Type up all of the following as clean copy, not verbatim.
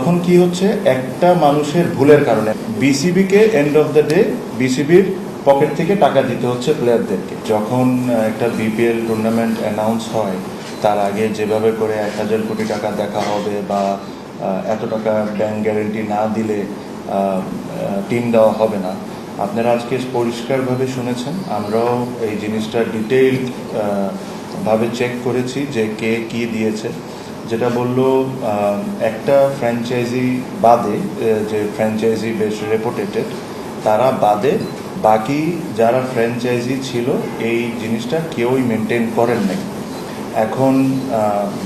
তখন কি হচ্ছে, একটা মানুষের ভুলের কারণে বিসিবিকে এন্ড অফ দ্য ডে বিসিবির পকেট থেকে টাকা দিতে হচ্ছে প্লেয়ারদেরকে। যখন একটা বিপিএল টুর্নামেন্ট অ্যানাউন্স হয়, তার আগে যেভাবে করে 1,000 কোটি টাকা দেখা হবে বা এত টাকা ব্যাংক গ্যারেন্টি না দিলে টিম দেওয়া হবে না, আপনারা আজকে পরিষ্কারভাবে শুনেছেন। আমরাও এই জিনিসটা ডিটেইলড ভাবে চেক করেছি যে কে কি দিয়েছে। যেটা বললো, একটা ফ্র্যাঞ্চাইজি বাদে, যে ফ্র্যাঞ্চাইজি বেশ রেপুটেটেড, তারা বাদে বাকি যারা ফ্র্যাঞ্চাইজি ছিল এই জিনিসটা কেউই মেনটেন করেন নাই। এখন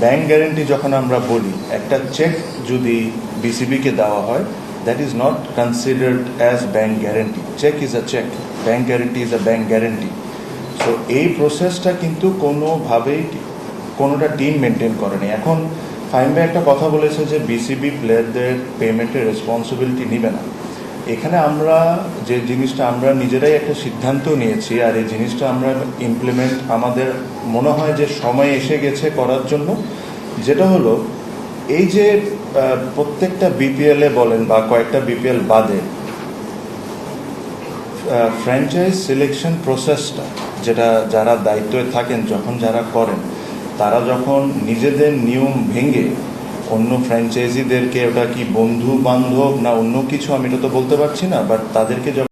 ব্যাংক গ্যারেন্টি যখন আমরা বলি, একটা চেক যদি বিসিবিকে দেওয়া হয়, that is not considered as bank guarantee. Check is a check, bank guarantee is a bank guarantee. So এই প্রসেসটা কিন্তু কোনোভাবেই কোনোটা টিম মেনটেন করেনি। এখন ফাহিম ভাই একটা কথা বলেছে যে বিসিবি প্লেয়ারদের পেমেন্টের রেসপন্সিবিলিটি নিবে না। এখানে আমরা যে জিনিসটা আমরা নিজেরাই একটা সিদ্ধান্ত নিয়েছি, আর এই জিনিসটা আমরা ইমপ্লিমেন্ট আমাদের মনে হয় যে সময় এসে গেছে করার জন্য, যেটা হলো এই যে প্রত্যেকটা বিপিএলে বলেন বা কয়েকটা বিপিএল বাদে ফ্র্যাঞ্চাইজ সিলেকশন প্রসেসটা, যেটা যারা দায়িত্বে থাকেন যখন যারা করেন, তারা যখন নিজেদের নিয়ম ভেঙে অন্য ফ্র্যাঞ্চাইজিদেরকে, ওটা কি বন্ধু বান্ধব না অন্য কিছু আমি এটা তো বলতে পারছি না, বাট তাদেরকে